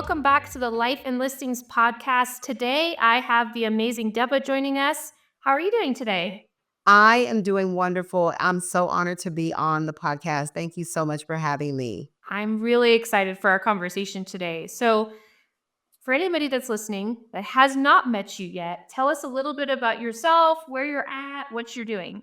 welcome back to the Life and Listings podcast. Today, I have the amazing Deborah joining us. How are you doing today? I am doing wonderful. I'm so honored to be on the podcast. Thank you so much for having me. I'm really excited for our conversation today. So, for anybody that's listening that has not met you yet, tell us a little bit about yourself, where you're at, what you're doing.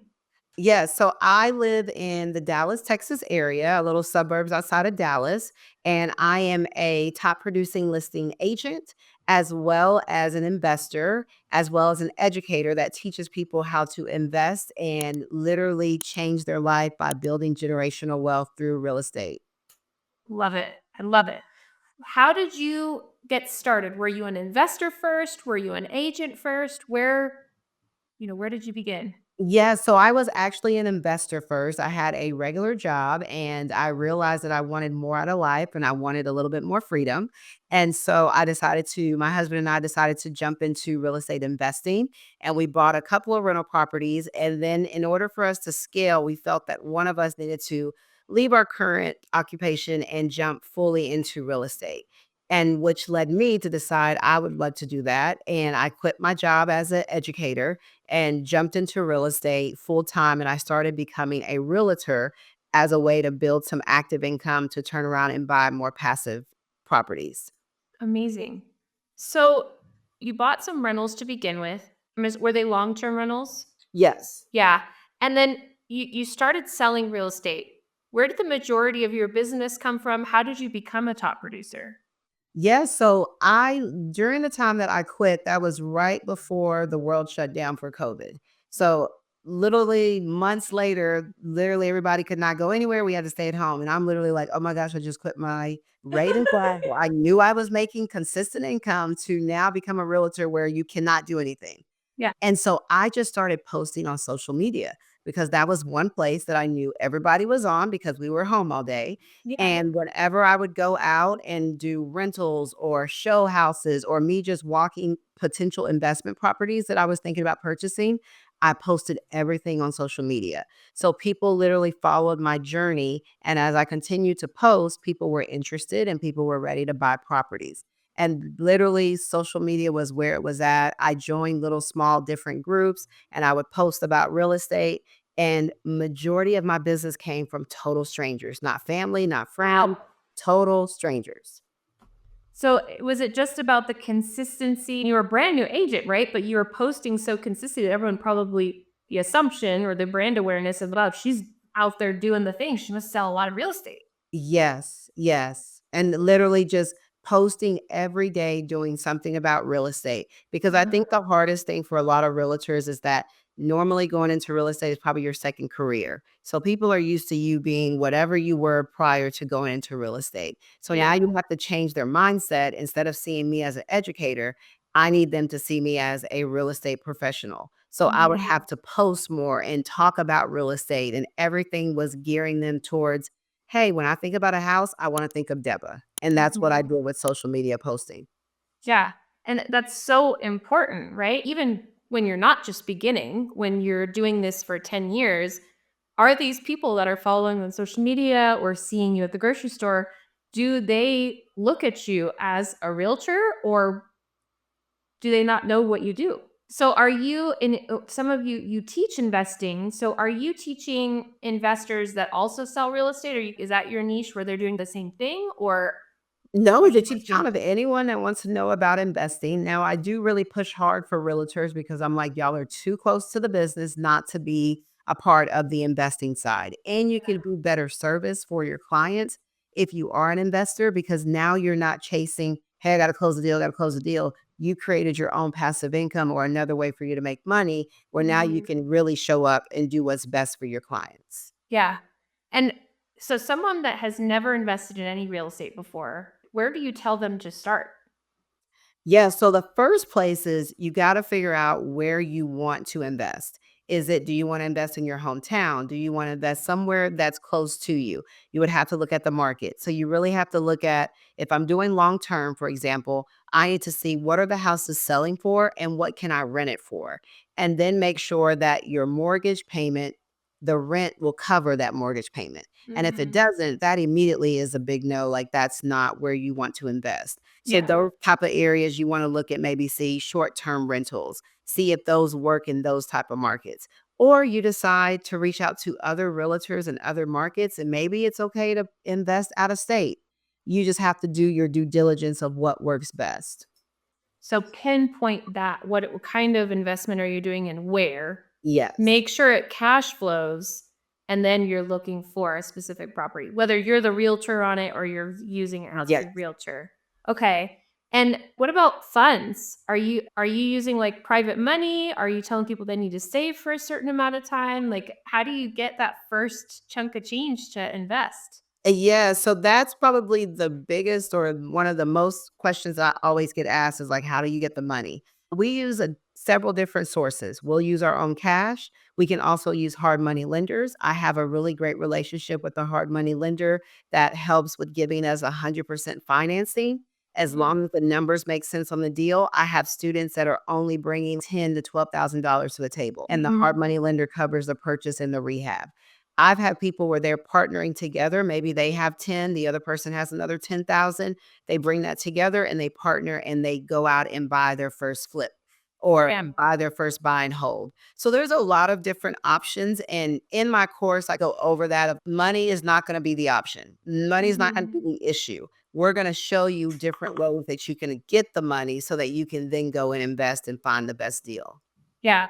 Yes, so I live in the Dallas, Texas area, a little suburbs outside of Dallas, and I am a top producing listing agent as well as an investor, as well as an educator that teaches people how to invest and literally change their life by building generational wealth through real estate. Love it. I love it. How did you get started? Were you an investor first? Were you an agent first? Where did you begin? Yeah, so I was actually an investor first. I had a regular job and I realized that I wanted more out of life and I wanted a little bit more freedom. And so my husband and I decided to jump into real estate investing and we bought a couple of rental properties. And then in order for us to scale, we felt that one of us needed to leave our current occupation and jump fully into real estate. And which led me to decide I would love to do that. And I quit my job as an educator and jumped into real estate full time. And I started becoming a realtor as a way to build some active income to turn around and buy more passive properties. Amazing. So, you bought some rentals to begin with. Were they long-term rentals? Yes. Yeah. And then you started selling real estate. Where did the majority of your business come from? How did you become a top producer? Yes. During the time that I quit, that was right before the world shut down for COVID. So, literally months later, literally everybody could not go anywhere. We had to stay at home. And I'm literally like, oh my gosh, I just quit my rate and fly. Well, I knew I was making consistent income to now become a realtor where you cannot do anything. Yeah. And so I just started posting on social media because that was one place that I knew everybody was on because we were home all day. Yeah. And whenever I would go out and do rentals or show houses or me just walking potential investment properties that I was thinking about purchasing, I posted everything on social media. So people literally followed my journey. And as I continued to post, people were interested and people were ready to buy properties. And literally, social media was where it was at. I joined little small different groups and I would post about real estate. And majority of my business came from total strangers, not family, not friends, Wow. total strangers. So, was it just about the consistency? You were a brand new agent, right? But you were posting so consistently that everyone probably the assumption or the brand awareness of, wow, she's out there doing the thing. She must sell a lot of real estate. Yes, yes. And literally just posting every day doing something about real estate. Because I think the hardest thing for a lot of realtors is that normally going into real estate is probably your second career. So people are used to you being whatever you were prior to going into real estate. So now Yeah. you have to change their mindset. Instead of seeing me as an educator, I need them to see me as a real estate professional. So I would have to post more and talk about real estate, and everything was gearing them towards, hey, when I think about a house, I wanna think of Deba, and that's what I Mhm. do with social media posting. Yeah. And that's so important, right? Even when you're not just beginning, when you're doing this for 10 years, are these people that are following on social media or seeing you at the grocery store, do they look at you as a realtor or do they not know what you do? So are you in some of you teach investing. So are you teaching investors that also sell real estate, or is that your niche where they're doing the same thing, or No, are to you teach teaching? kind of anyone that wants to know about investing. Now, I do really push hard for realtors because I'm like, y'all are too close to the business not to be a part of the investing side. And you can do better service for your clients if you are an investor because now you're not chasing, hey, I got to close the deal, got to close the deal. You created your own passive income or another way for you to make money where now you Mhm. can really show up and do what's best for your clients. Yeah. And so someone that has never invested in any real estate before, where do you tell them to start? Yeah, so the first place is you got to figure out where you want to invest. Do you want to invest in your hometown? Do you want to invest somewhere that's close to you? You would have to look at the market. So you really have to look at, if I'm doing long term, for example, I need to see what are the houses selling for and what can I rent it for? And then make sure that your mortgage payment the rent will cover that mortgage payment. And if it Mhm. doesn't, that immediately is a big no, like, that's not where you want to invest. So Yeah. those type of areas you wanna look at, maybe see short-term rentals, see if those work in those type of markets. Or you decide to reach out to other realtors in other markets, and maybe it's okay to invest out of state. You just have to do your due diligence of what works best. So pinpoint that. What kind of investment are you doing and where? Yes. Make sure it cash flows, and then you're looking for a specific property, whether you're the realtor on it or you're using it as Yes. your realtor. Okay. And what about funds? Are you using like private money? Are you telling people they need to save for a certain amount of time? Like how do you get that first chunk of change to invest? Yeah, so that's probably the biggest or one of the most questions I always get asked is like, how do you get the money? We use several different sources. We'll use our own cash. We can also use hard money lenders. I have a really great relationship with a hard money lender that helps with giving us 100% financing. As Mhm. long as the numbers make sense on the deal, I have students that are only bringing $10 to $12,000 to the table, and the hard money lender covers the purchase and the rehab. I've had people where they're partnering together. Maybe they have 10, the other person has another 10,000. They bring that together and they partner and they go out and buy their first flip or Yeah. buy their first buy and hold. So there's a lot of different options. And in my course, I go over that. Money is not going to be the option. Money is not going to Mhm. be the issue. We're going to show you different ways that you can get the money so that you can then go and invest and find the best deal. Yeah.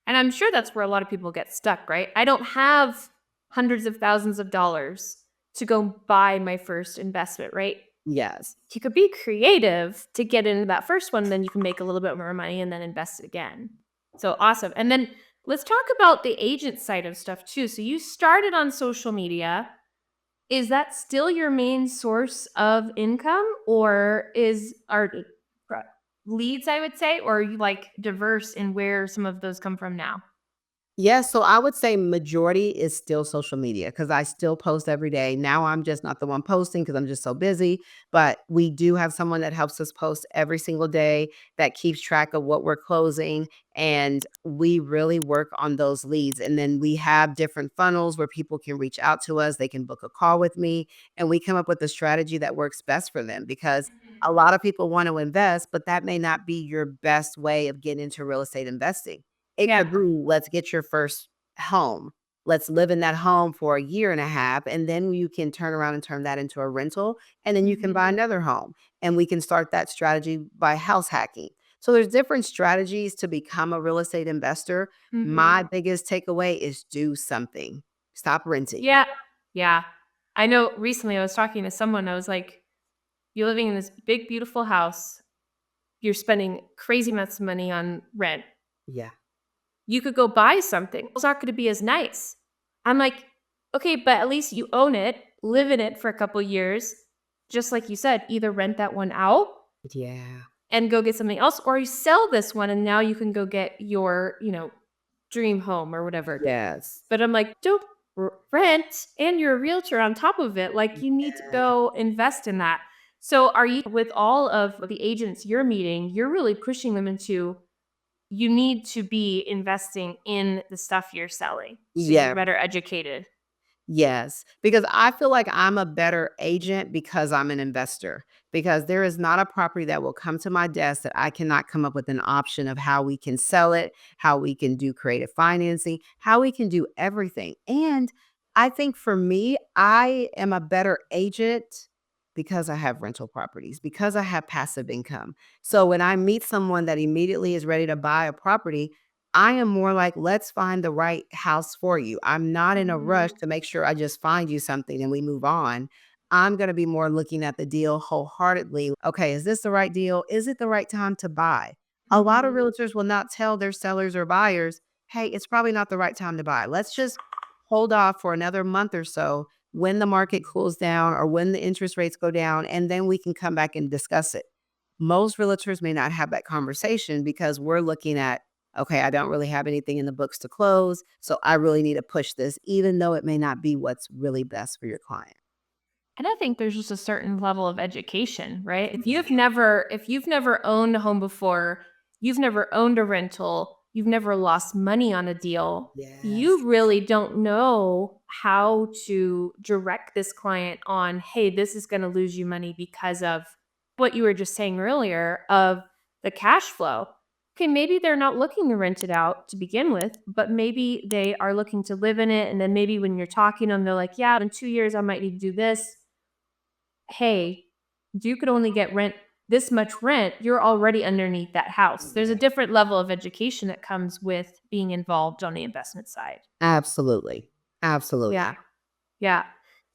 And I'm sure that's where a lot of people get stuck, right? I don't have hundreds of thousands of dollars to go buy my first investment, right? Yes. You could be creative to get into that first one, then you can make a little bit more money and then invest it again. So awesome. And then let's talk about the agent side of stuff too. So you started on social media. Is that still your main source of income or is are leads, I would say, or are you like diverse in where some of those come from now? Yes, so I would say majority is still social media because I still post every day. Now I'm just not the one posting because I'm just so busy, but we do have someone that helps us post every single day that keeps track of what we're closing, and we really work on those leads. And then we have different funnels where people can reach out to us, they can book a call with me, and we come up with a strategy that works best for them because a lot of people want to invest, but that may not be your best way of getting into real estate investing. It Yeah. could be, let's get your first home. Let's live in that home for a year and a half, and then you can turn around and turn that into a rental, and then you can buy Mhm. another home, and we can start that strategy by house hacking. So there's different strategies to become a real estate investor. My Mhm. biggest takeaway is do something. Stop renting. Yeah. Yeah. I know recently I was talking to someone, I was like, "You're living in this big, beautiful house. You're spending crazy amounts of money on rent. Yeah. You could go buy something. It's not gonna be as nice." I'm like, "Okay, but at least you own it, live in it for a couple years." Just like you said, either rent that one out Yeah. and go get something else, or you sell this one and now you can go get your, dream home or whatever. Yes. But I'm like, "Don't rent and you're a realtor on top of it, like, you need to Yeah. go invest in that." So, are you with all of the agents you're meeting, you're really pushing them into, you need to be investing in the stuff you're selling, so you're Yeah. better educated. Yes, because I feel like I'm a better agent because I'm an investor. Because there is not a property that will come to my desk that I cannot come up with an option of how we can sell it, how we can do creative financing, how we can do everything. And I think for me, I am a better agent because I have rental properties, because I have passive income. So when I meet someone that immediately is ready to buy a property, I am more like, let's find the right house for you. I'm not in a rush Mhm, to make sure I just find you something and we move on. I'm going to be more looking at the deal wholeheartedly. Okay, is this the right deal? Is it the right time to buy? A lot of mhm. realtors will not tell their sellers or buyers, hey, it's probably not the right time to buy. Let's just hold off for another month or so when the market cools down or when the interest rates go down, and then we can come back and discuss it. Most realtors may not have that conversation because we're looking at, okay, I don't really have anything in the books to close. So I really need to push this, even though it may not be what's really best for your client. And I think there's just a certain level of education, right? If you've never owned a home before, you've never owned a rental, you've never lost money on a deal, Yes. you really don't know how to direct this client on, hey, this is going to lose you money because of what you were just saying earlier of the cash flow. Okay, maybe they're not looking to rent it out to begin with, but maybe they are looking to live in it. And then maybe when you're talking to them, they're like, yeah, in 2 years, I might need to do this. Hey, you could only get rent this much rent, you're already underneath that house. There's a Yeah. different level of education that comes with being involved on the investment side. Absolutely. Yeah. Absolutely. Yeah.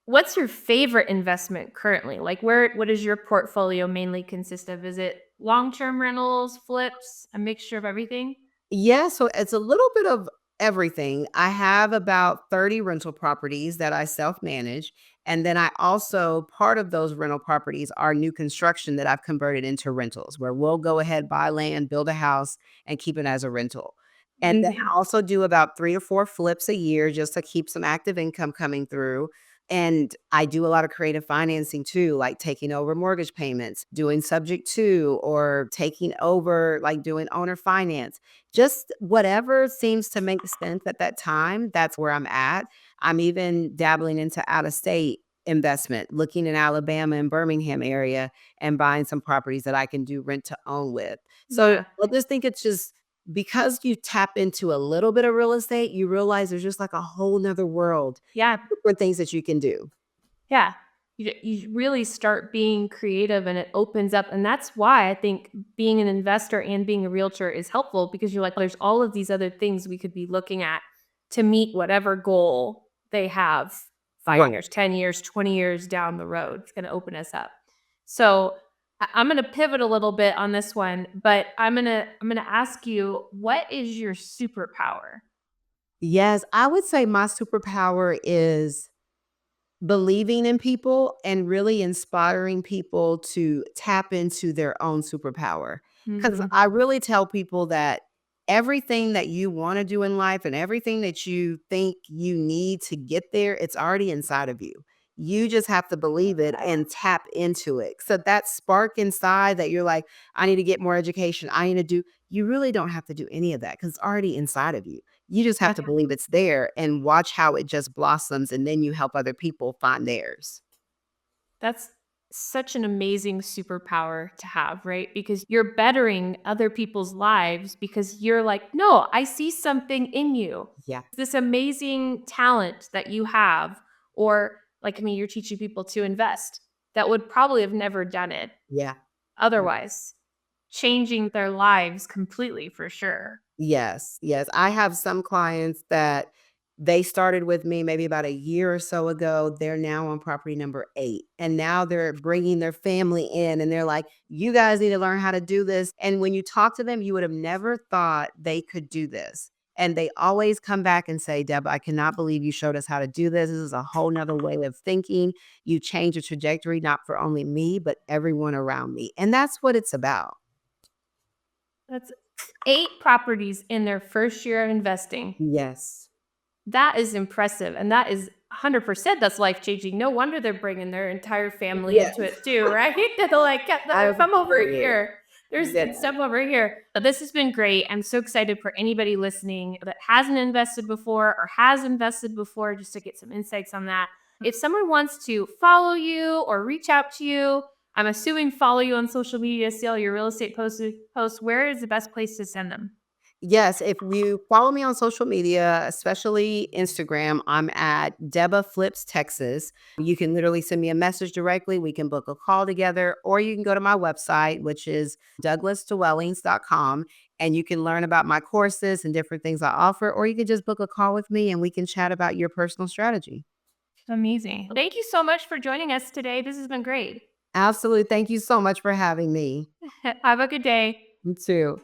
What's your favorite investment currently? Like what does your portfolio mainly consist of? Is it long-term rentals, flips, a mixture of everything? Yeah, so it's a little bit of everything. I have about 30 rental properties that I self-manage, and then I also part of those rental properties are new construction that I've converted into rentals, where we'll go ahead, buy land, build a house, and keep it as a rental. And then Amazing. I also do about 3 to 4 flips a year just to keep some active income coming through. And I do a lot of creative financing too, like taking over mortgage payments, doing subject to, or taking over, like doing owner finance. Just whatever seems to make sense at that time, that's where I'm at. I'm even dabbling into out of state investment, looking in Alabama and Birmingham area and buying some properties that I can do rent to own with. So Yeah. I just think it's just because you tap into a little bit of real estate, you realize there's just like a whole nother world, Yeah. different things that you can do. Yeah. You really start being creative and it opens up. And that's why I think being an investor and being a realtor is helpful because you're like, there's all of these other things we could be looking at to meet whatever goal they have Right. 5 years, 10 years, 20 years down the road. It's going to open us up. So I'm going to pivot a little bit on this one, but I'm going to ask you, what is your superpower? Yes, I would say my superpower is believing in people and really inspiring people to tap into their own superpower. Because Hmm. I really tell people that everything that you want to do in life and everything that you think you need to get there, it's already inside of you. You just have to believe it and tap into it. So that spark inside that you're like, I need to get more education. I need to do, you really don't have to do any of that because it's already inside of you. You just have to believe it's there and watch how it just blossoms, and then you help other people find theirs. That's such an amazing superpower to have, right? Because you're bettering other people's lives because you're like, no, I see something in you. Yeah. This amazing talent that you have, or like, I mean, you're teaching people to invest that would probably have never done it Yeah. otherwise, changing their lives completely for sure. Yes, yes. I have some clients that they started with me maybe about a year or so ago. They're now on property number 8. And now they're bringing their family in and they're like, you guys need to learn how to do this. And when you talk to them, you would have never thought they could do this. And they always come back and say, Deb, I cannot believe you showed us how to do this. This is a whole nother way of thinking. You changed the trajectory, not for only me, but everyone around me. And that's what it's about. That's 8 properties in their first year of investing. Yes. That is impressive, and that is 100% that's life-changing. No wonder they're bringing their entire family Yes. into it too, right? They're like, "Get I the come over agree. here. There's Yeah. good stuff over here." But this has been great. I'm so excited for anybody listening that hasn't invested before or has invested before just to get some insights on that. If someone wants to follow you or reach out to you, I'm assuming follow you on social media, see all your real estate posts, where is the best place to send them? Yes, if you follow me on social media, especially Instagram, I'm at Deba Flips Texas. You can literally send me a message directly. We can book a call together, or you can go to my website, which is douglasdwellings.com, and you can learn about my courses and different things I offer, or you can just book a call with me and we can chat about your personal strategy. Amazing. Thank you so much for joining us today. This has been great. Absolutely. Thank you so much for having me. Have a good day. You too.